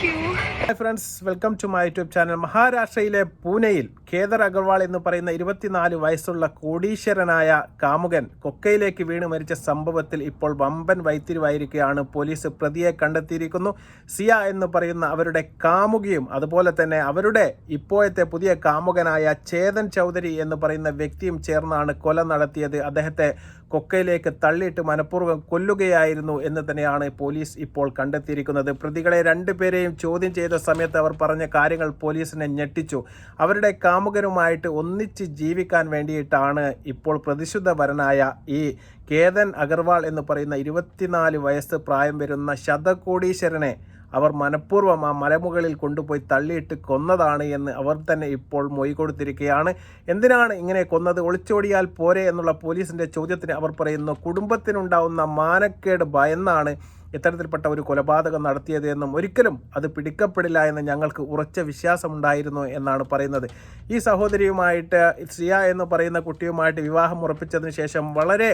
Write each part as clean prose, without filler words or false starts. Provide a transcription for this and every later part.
Hi friends, welcome to my YouTube channel. മഹാരാഷ്ട്രയിലെ പൂനെയിൽ കേദർ അഗർവാൾ എന്ന് പറയുന്ന 24 വയസ്സുള്ള കോടീശ്വരനായ കാമുകൻ കൊക്കയിലേക്ക് വീണ് മരിച്ച സംഭവത്തിൽ ഇപ്പോൾ വമ്പൻ വൈത്തിരിവായിരിക്കുകയാണ്. പോലീസ് പ്രതിയെ കണ്ടെത്തിയിരിക്കുന്നു. സിയ എന്ന് പറയുന്ന അവരുടെ കാമുകിയും അതുപോലെ തന്നെ അവരുടെ ഇപ്പോഴത്തെ പുതിയ കാമുകനായ ചേതൻ ചൗധരി എന്ന് പറയുന്ന വ്യക്തിയും ചേർന്നാണ് കൊല നടത്തിയത്. അദ്ദേഹത്തെ കൊക്കയിലേക്ക് തള്ളിയിട്ട് മനഃപൂർവ്വം കൊല്ലുകയായിരുന്നു എന്ന് തന്നെയാണ് പോലീസ് ഇപ്പോൾ കണ്ടെത്തിയിരിക്കുന്നത്. പ്രതികളെ രണ്ടുപേരെയും ചോദ്യം ചെയ്ത സമയത്ത് അവർ പറഞ്ഞ കാര്യങ്ങൾ പോലീസിനെ ഞെട്ടിച്ചു. അവരുടെ കാമുകരുമായിട്ട് ഒന്നിച്ച് ജീവിക്കാൻ വേണ്ടിയിട്ടാണ് ഇപ്പോൾ പ്രതിശുദ്ധവരനായ ഈ കേതൻ അഗർവാൾ എന്ന് പറയുന്ന 24 വയസ്സ് പ്രായം വരുന്ന ശതകോടീശ്വരനെ അവർ മനഃപൂർവ്വം ആ മലമുകളിൽ കൊണ്ടുപോയി തള്ളിയിട്ട് കൊന്നതാണ് എന്ന് അവർ തന്നെ ഇപ്പോൾ മൊഴി കൊടുത്തിരിക്കുകയാണ്. എന്തിനാണ് ഇങ്ങനെ കൊന്നത്? ഒളിച്ചോടിയാൽ പോരെ എന്നുള്ള പോലീസിൻ്റെ ചോദ്യത്തിന് അവർ പറയുന്നു, കുടുംബത്തിനുണ്ടാവുന്ന മാനക്കേട് ഭയന്നാണ് ഇത്തരത്തിൽപ്പെട്ട ഒരു കൊലപാതകം നടത്തിയത് എന്നും ഒരിക്കലും അത് പിടിക്കപ്പെടില്ല എന്ന് ഞങ്ങൾക്ക് ഉറച്ച വിശ്വാസമുണ്ടായിരുന്നു എന്നാണ് പറയുന്നത്. ഈ സഹോദരിയുമായിട്ട് സിയ എന്ന് പറയുന്ന കുട്ടിയുമായിട്ട് വിവാഹം ഉറപ്പിച്ചതിന് ശേഷം വളരെ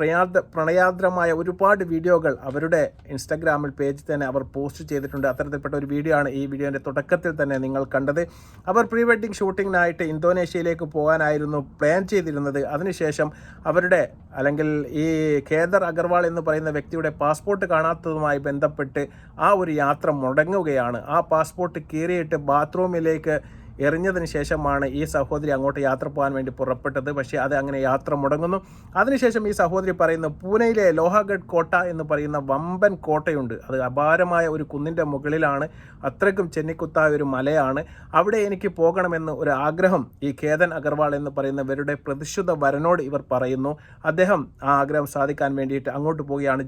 പ്രണയാർദ്രമായ ഒരുപാട് വീഡിയോകൾ അവരുടെ ഇൻസ്റ്റഗ്രാമിൽ പേജിൽ തന്നെ അവർ പോസ്റ്റ് ചെയ്തിട്ടുണ്ട്. അത്തരത്തിൽപ്പെട്ട ഒരു വീഡിയോ ആണ് ഈ വീഡിയോൻ്റെ തുടക്കത്തിൽ തന്നെ നിങ്ങൾ കണ്ടത്. അവർ പ്രീ വെഡ്ഡിംഗ് ഷൂട്ടിങ്ങിനായിട്ട് ഇന്തോനേഷ്യയിലേക്ക് പോകാനായിരുന്നു പ്ലാൻ ചെയ്തിരുന്നത്. അതിനുശേഷം അവരുടെ അല്ലെങ്കിൽ ഈ കേദർ അഗർവാൾ എന്ന് പറയുന്ന വ്യക്തിയുടെ പാസ്പോർട്ട് കാണാത്തതുമായി ബന്ധപ്പെട്ട് ആ ഒരു യാത്ര മുടങ്ങുകയാണ്. ആ പാസ്പോർട്ട് കീറിയിട്ട് ബാത്റൂമിലേക്ക് എറിഞ്ഞതിന് ശേഷമാണ് ഈ സഹോദരി അങ്ങോട്ട് യാത്ര പോകാൻ വേണ്ടി പുറപ്പെട്ടത്. പക്ഷേ അത് അങ്ങനെ യാത്ര മുടങ്ങുന്നു. അതിനുശേഷം ഈ സഹോദരി പറയുന്നു, പൂനെയിലെ ലോഹഗഡ് കോട്ട എന്ന് പറയുന്ന വമ്പൻ കോട്ടയുണ്ട്. അത് അപാരമായ ഒരു കുന്നിൻ്റെ മുകളിലാണ്. അത്രയ്ക്കും ചെന്നിക്കുത്തായ ഒരു മലയാണ്. അവിടെ എനിക്ക് പോകണമെന്ന് ഒരു ആഗ്രഹം ഈ കേതൻ അഗർവാൾ എന്ന് പറയുന്നവരുടെ പ്രതിശുദ്ധ വരനോട് ഇവർ പറയുന്നു. അദ്ദേഹം ആ ആഗ്രഹം സാധിക്കാൻ വേണ്ടിയിട്ട് അങ്ങോട്ട് പോവുകയാണ്.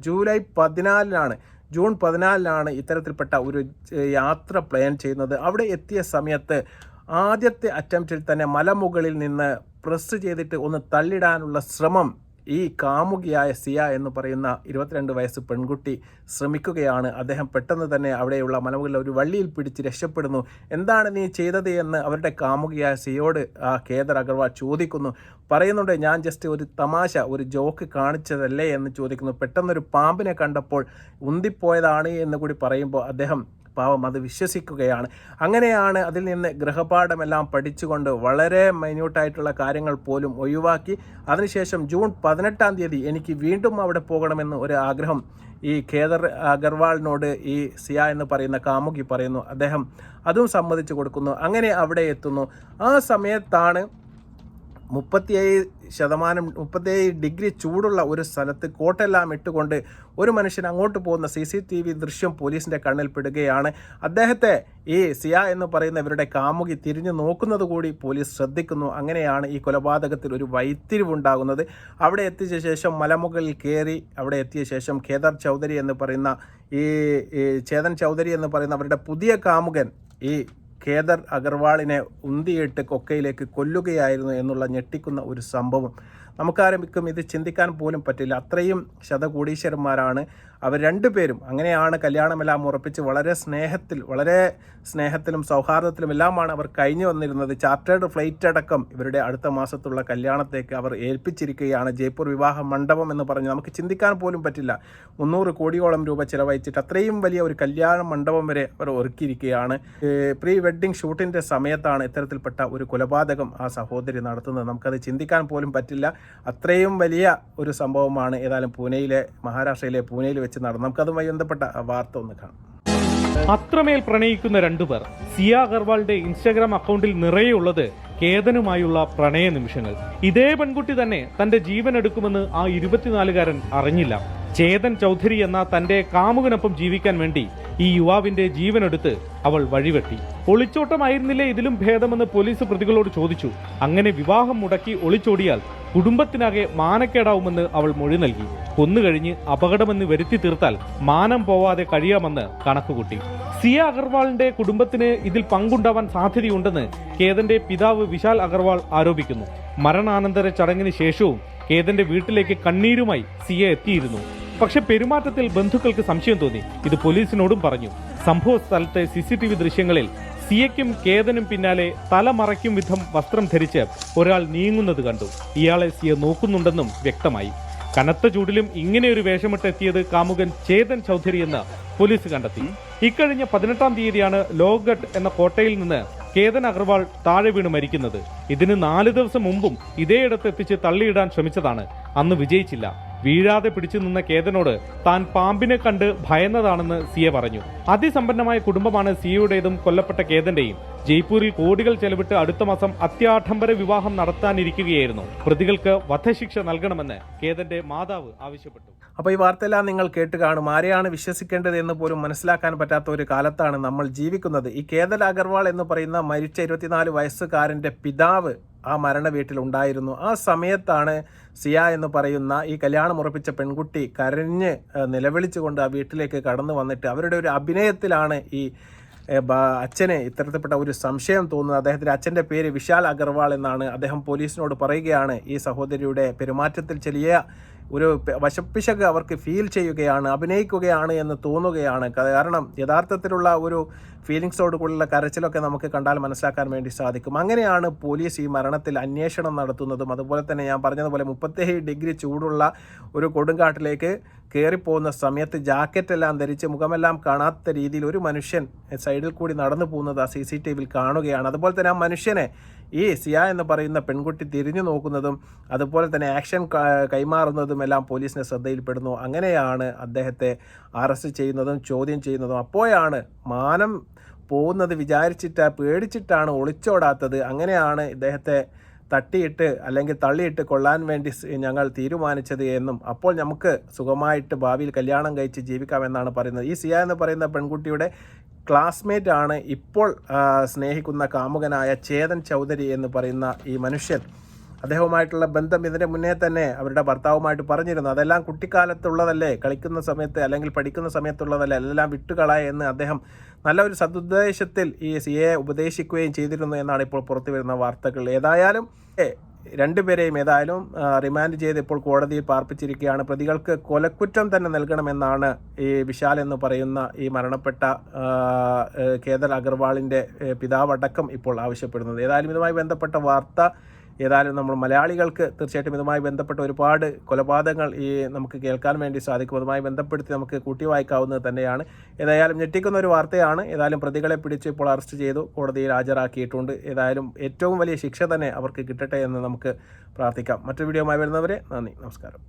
ജൂൺ 14 ഇത്തരത്തിൽപ്പെട്ട ഒരു യാത്ര പ്ലാൻ ചെയ്യുന്നത്. അവിടെ എത്തിയ സമയത്ത് ആദ്യത്തെ അറ്റംപ്റ്റിൽ തന്നെ മലമുകളിൽ നിന്ന് പ്രസ് ചെയ്തിട്ട് ഒന്ന് തള്ളിടാനുള്ള ശ്രമം ഈ കാമുകിയായ സിയ എന്ന് പറയുന്ന 22 വയസ്സ് പെൺകുട്ടി ശ്രമിക്കുകയാണ്. അദ്ദേഹം പെട്ടെന്ന് തന്നെ അവിടെയുള്ള മലമുകളിൽ ഒരു വള്ളിയിൽ പിടിച്ച് രക്ഷപ്പെടുന്നു. എന്താണ് നീ ചെയ്തത് എന്ന് അവരുടെ കാമുകിയായ സിയോട് ആ കേദർ അഗർവാൾ ചോദിക്കുന്നു. പറയുന്നുണ്ട്, ഞാൻ ജസ്റ്റ് ഒരു തമാശ, ഒരു ജോക്ക് കാണിച്ചതല്ലേ എന്ന് ചോദിക്കുന്നു. പെട്ടെന്നൊരു പാമ്പിനെ കണ്ടപ്പോൾ ഉന്തിപ്പോയതാണ് എന്ന് കൂടി പറയുമ്പോൾ അദ്ദേഹം പാവം അത് വിശ്വസിക്കുകയാണ്. അങ്ങനെയാണ് അതിൽ നിന്ന് ഗൃഹപാഠമെല്ലാം പഠിച്ചുകൊണ്ട് വളരെ മൈന്യൂട്ടായിട്ടുള്ള കാര്യങ്ങൾ പോലും ഒഴിവാക്കി അതിനുശേഷം ജൂൺ 18 എനിക്ക് വീണ്ടും അവിടെ പോകണമെന്ന് ഒരു ആഗ്രഹം ഈ കേദർ അഗർവാളിനോട് ഈ സിയ എന്ന് പറയുന്ന കാമുകി പറയുന്നു. അദ്ദേഹം അതും സമ്മതിച്ചു കൊടുക്കുന്നു. അങ്ങനെ അവിടെ എത്തുന്നു. ആ സമയത്താണ് 37 ഡിഗ്രി ചൂടുള്ള ഒരു സ്ഥലത്ത് കോട്ടെല്ലാം ഇട്ടുകൊണ്ട് ഒരു മനുഷ്യൻ അങ്ങോട്ട് പോകുന്ന CCTV ദൃശ്യം പോലീസിൻ്റെ കണ്ണിൽ പെടുകയാണ്. അദ്ദേഹത്തെ ഈ സിയ എന്ന് പറയുന്ന ഇവരുടെ കാമുകി തിരിഞ്ഞു നോക്കുന്നത് കൂടി പോലീസ് ശ്രദ്ധിക്കുന്നു. അങ്ങനെയാണ് ഈ കൊലപാതകത്തിൽ ഒരു വഴിത്തിരിവുണ്ടാകുന്നത്. അവിടെ എത്തിയ ശേഷം മലമുകളിൽ കയറി അവിടെ എത്തിയ ശേഷം കേദർ ചൗധരി എന്ന് പറയുന്ന ഈ ചേതൻ ചൗധരി എന്ന് പറയുന്ന അവരുടെ പുതിയ കാമുകൻ ഈ കേദർ അഗർവാളിനെ ഉന്തിയിട്ട് കൊക്കയിലേക്ക് കൊല്ലുകയായിരുന്നു എന്നുള്ള ഞെട്ടിക്കുന്ന ഒരു സംഭവം. നമുക്കാരംഭിക്കും ഇത് ചിന്തിക്കാൻ പോലും പറ്റില്ല. അത്രയും ശതകോടീശ്വരന്മാരാണ് അവർ രണ്ടുപേരും. അങ്ങനെയാണ് കല്യാണമെല്ലാം ഉറപ്പിച്ച് വളരെ സ്നേഹത്തിലും സൗഹാർദ്ദത്തിലും എല്ലാമാണ് അവർ കഴിഞ്ഞു വന്നിരുന്നത്. ചാർട്ടേഡ് ഫ്ലൈറ്റ് അടക്കം ഇവരുടെ അടുത്ത മാസത്തുള്ള കല്യാണത്തേക്ക് അവർ ഏൽപ്പിച്ചിരിക്കുകയാണ്. ജയ്പൂർ വിവാഹ മണ്ഡപം എന്ന് പറഞ്ഞ് നമുക്ക് ചിന്തിക്കാൻ പോലും പറ്റില്ല. 300 കോടിയോളം രൂപ ചിലവഴിച്ചിട്ട് അത്രയും വലിയ ഒരു കല്യാണ മണ്ഡപം വരെ അവർ ഒരുക്കിയിരിക്കുകയാണ്. പ്രീ വെഡ്ഡിംഗ് ഷൂട്ടിൻ്റെ സമയത്താണ് ഇത്തരത്തിൽപ്പെട്ട ഒരു കൊലപാതകം ആ സഹോദരി നടത്തുന്നത്. നമുക്കത് ചിന്തിക്കാൻ പോലും പറ്റില്ല. അത്രയും വലിയ ഒരു സംഭവമാണ് ഏതായാലും മഹാരാഷ്ട്രയിലെ പൂനെയിൽ വെച്ച് നടന്നു. നമുക്കതുമായി ബന്ധപ്പെട്ട വാർത്ത ഒന്ന് കാണാം. അത്രമേൽ പ്രണയിക്കുന്ന രണ്ടുപേർ. സിയ അഗർവാളിന്റെ ഇൻസ്റ്റാഗ്രാം അക്കൗണ്ടിൽ നിറയെയുള്ളത് കേതനുമായുള്ള പ്രണയ നിമിഷങ്ങൾ. ഇതേ പെൺകുട്ടി തന്നെ തന്റെ ജീവൻ എടുക്കുമെന്ന് ആ 24-കാരൻ അറിഞ്ഞില്ല. ചേതൻ ചൗധരി എന്ന തന്റെ കാമുകനൊപ്പം ജീവിക്കാൻ വേണ്ടി ഈ യുവാവിന്റെ ജീവനെടുത്ത് അവൾ വഴിവെട്ടി. ഒളിച്ചോട്ടമായിരുന്നില്ലേ ഇതിലും ഭേദമെന്ന് പോലീസ് പ്രതികളോട് ചോദിച്ചു. അങ്ങനെ വിവാഹം മുടക്കി ഒളിച്ചോടിയാൽ കുടുംബത്തിനാകെ മാനക്കേടാവുമെന്ന് അവൾ മൊഴി നൽകി. കൊന്നുകഴിഞ്ഞ് അപകടമെന്ന് വരുത്തി തീർത്താൽ മാനം പോവാതെ കഴിയാമെന്ന് കണക്കുകൂട്ടി. സിയ അഗർവാളിന്റെ കുടുംബത്തിന് ഇതിൽ പങ്കുണ്ടാവാൻ സാധ്യതയുണ്ടെന്ന് കേതന്റെ പിതാവ് വിശാൽ അഗർവാൾ ആരോപിക്കുന്നു. മരണാനന്തര ചടങ്ങിന് ശേഷവും കേതന്റെ വീട്ടിലേക്ക് കണ്ണീരുമായി സിയ എത്തിയിരുന്നു. പക്ഷെ പെരുമാറ്റത്തിൽ ബന്ധുക്കൾക്ക് സംശയം തോന്നി. ഇത് പോലീസിനോടും പറഞ്ഞു. സംഭവ സ്ഥലത്തെ CCTV ദൃശ്യങ്ങളിൽ സിയയ്ക്കും കേതനും പിന്നാലെ തല മറയ്ക്കും വിധം വസ്ത്രം ധരിച്ച് ഒരാൾ നീങ്ങുന്നത് കണ്ടു. ഇയാളെ സിയ നോക്കുന്നുണ്ടെന്നും വ്യക്തമായി. കനത്ത ചൂടിലും ഇങ്ങനെയൊരു വേഷമിട്ടെത്തിയത് കാമുകൻ ചേതൻ ചൗധരി എന്ന് പോലീസ് കണ്ടെത്തി. ഇക്കഴിഞ്ഞ 18-ാം തീയതിയാണ് ലോഹ്ഗഡ് എന്ന കോട്ടയിൽ നിന്ന് കേതൻ അഗർവാൾ താഴെ വീണ് മരിക്കുന്നത്. ഇതിന് 4 ദിവസം മുമ്പും ഇതേയിടത്ത് എത്തിച്ച് തള്ളിയിടാൻ ശ്രമിച്ചതാണ്. അന്ന് വിജയിച്ചില്ല. വീഴാതെ പിടിച്ചു നിന്ന കേതനോട് താൻ പാമ്പിനെ കണ്ട് ഭയന്നതാണെന്ന് സിയ പറഞ്ഞു. അതിസമ്പന്നമായ കുടുംബമാണ് സിയയുടേതും കൊല്ലപ്പെട്ട കേതന്റെയും. ജയ്പൂരിൽ കോടികൾ ചെലവിട്ട് അടുത്ത മാസം അത്യാഡംബര വിവാഹം നടത്താനിരിക്കുകയായിരുന്നു. പ്രതികൾക്ക് വധശിക്ഷ നൽകണമെന്ന് കേതന്റെ മാതാവ് ആവശ്യപ്പെട്ടു. അപ്പോൾ ഈ വാർത്തയെല്ലാം നിങ്ങൾ കേട്ട് കാണും. ആരെയാണ് വിശ്വസിക്കേണ്ടത് എന്ന് പോലും മനസ്സിലാക്കാൻ പറ്റാത്ത ഒരു കാലത്താണ് നമ്മൾ ജീവിക്കുന്നത്. ഈ കേതൻ അഗർവാൾ എന്ന് പറയുന്ന മരിച്ച 24 വയസ്സുകാരൻ്റെ പിതാവ് ആ മരണ വീട്ടിൽ ഉണ്ടായിരുന്നു. ആ സമയത്താണ് സിയ എന്ന് പറയുന്ന ഈ കല്യാണം ഉറപ്പിച്ച പെൺകുട്ടി കരഞ്ഞ് നിലവിളിച്ചുകൊണ്ട് ആ വീട്ടിലേക്ക് കടന്നു വന്നിട്ട് അവരുടെ ഒരു അഭിനയത്തിലാണ് ഈ അച്ഛന് ഇത്തരത്തിൽപ്പെട്ട ഒരു സംശയം തോന്നുന്നത്. അദ്ദേഹത്തിൻ്റെ അച്ഛൻ്റെ പേര് വിശാൽ അഗർവാൾ എന്നാണ്. അദ്ദേഹം പോലീസിനോട് പറയുകയാണ് ഈ സഹോദരിയുടെ പെരുമാറ്റത്തിൽ ചെറിയ ഒരു വശപ്പിശക് അവർക്ക് ഫീൽ ചെയ്യുകയാണ്, അഭിനയിക്കുകയാണ് എന്ന് തോന്നുകയാണ്. കാരണം യഥാർത്ഥത്തിലുള്ള ഒരു ഫീലിങ്സോടുകൂടിയുള്ള കരച്ചിലൊക്കെ നമുക്ക് കണ്ടാൽ മനസ്സിലാക്കാൻ വേണ്ടി സാധിക്കും. അങ്ങനെയാണ് പോലീസ് ഈ മരണത്തിൽ അന്വേഷണം നടത്തുന്നതും. അതുപോലെ തന്നെ ഞാൻ പറഞ്ഞതുപോലെ 37 ഡിഗ്രി ചൂടുള്ള ഒരു കൊടുങ്കാട്ടിലേക്ക് കയറിപ്പോകുന്ന സമയത്ത് ജാക്കറ്റെല്ലാം ധരിച്ച് മുഖമെല്ലാം കാണാത്ത രീതിയിൽ ഒരു മനുഷ്യൻ സൈഡിൽ കൂടി നടന്നു പോകുന്നത് ആ CCTVയിൽ കാണുകയാണ്. അതുപോലെ തന്നെ ആ മനുഷ്യനെ ഈ സിയ എന്ന് പറയുന്ന പെൺകുട്ടി തിരിഞ്ഞു നോക്കുന്നതും അതുപോലെ തന്നെ ആക്ഷൻ കൈമാറുന്നതും എല്ലാം പോലീസിൻ്റെ ശ്രദ്ധയിൽപ്പെടുന്നു. അങ്ങനെയാണ് അദ്ദേഹത്തെ അറസ്റ്റ് ചെയ്യുന്നതും ചോദ്യം ചെയ്യുന്നതും. അപ്പോഴാണ് മാനം പോകുന്നത് പേടിച്ചിട്ടാണ് ഒളിച്ചോടാത്തത്. അങ്ങനെയാണ് ഇദ്ദേഹത്തെ തട്ടിയിട്ട് അല്ലെങ്കിൽ തള്ളിയിട്ട് കൊള്ളാൻ വേണ്ടി ഞങ്ങൾ തീരുമാനിച്ചത് എന്നും അപ്പോൾ നമുക്ക് സുഖമായിട്ട് ഭാവിയിൽ കല്യാണം കഴിച്ച് ജീവിക്കാമെന്നാണ് പറയുന്നത്. ഈ സിയ എന്ന് പറയുന്ന പെൺകുട്ടിയുടെ ക്ലാസ്മേറ്റ് ആണ് ഇപ്പോൾ സ്നേഹിക്കുന്ന കാമുകനായ ചേതൻ ചൗധരി എന്ന് പറയുന്ന ഈ മനുഷ്യൻ. അദ്ദേഹവുമായിട്ടുള്ള ബന്ധം ഇതിൻ്റെ മുന്നേ തന്നെ അവരുടെ ഭർത്താവുമായിട്ട് പറഞ്ഞിരുന്നു. അതെല്ലാം കുട്ടിക്കാലത്തുള്ളതല്ലേ, കളിക്കുന്ന സമയത്ത് അല്ലെങ്കിൽ പഠിക്കുന്ന സമയത്തുള്ളതല്ലേ, എല്ലാം വിട്ടുകളായ എന്ന് അദ്ദേഹം നല്ല ഒരു സദുദ്ദേശത്തിൽ ഈ സിയെ ഉപദേശിക്കുകയും ചെയ്തിരുന്നു എന്നാണ് ഇപ്പോൾ പുറത്തു വരുന്ന വാർത്തകൾ. ഏതായാലും രണ്ടുപേരെയും റിമാൻഡ് ചെയ്ത് ഇപ്പോൾ കോടതിയിൽ പാർപ്പിച്ചിരിക്കുകയാണ്. പ്രതികൾക്ക് കൊലക്കുറ്റം തന്നെ നൽകണമെന്നാണ് ഈ വിശാൽ എന്ന് പറയുന്ന ഈ മരണപ്പെട്ട കേതൻ അഗർവാളിൻ്റെ പിതാവടക്കം ഇപ്പോൾ ആവശ്യപ്പെടുന്നത്. ഏതായാലും ഇതുമായി ബന്ധപ്പെട്ട വാർത്ത നമ്മൾ മലയാളികൾക്ക് തീർച്ചയായിട്ടും ഇതുമായി ബന്ധപ്പെട്ട ഒരുപാട് കൊലപാതകങ്ങൾ നമുക്ക് കേൾക്കാൻ വേണ്ടി സാധിക്കും. അതുമായി ബന്ധപ്പെടുത്തി നമുക്ക് കൂട്ടി വായിക്കാവുന്നത് തന്നെയാണ്. ഏതായാലും ഞെട്ടിക്കുന്ന ഒരു വാർത്തയാണ്. ഏതായാലും പ്രതികളെ പിടിച്ച് ഇപ്പോൾ അറസ്റ്റ് ചെയ്തു കോടതിയിൽ ഹാജരാക്കിയിട്ടുണ്ട്. ഏതായാലും ഏറ്റവും വലിയ ശിക്ഷ തന്നെ അവർക്ക് കിട്ടട്ടെ എന്ന് നമുക്ക് പ്രാർത്ഥിക്കാം. മറ്റൊരു വീഡിയോയുമായി വരുന്നവരെ നന്ദി, നമസ്കാരം.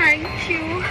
Thank you.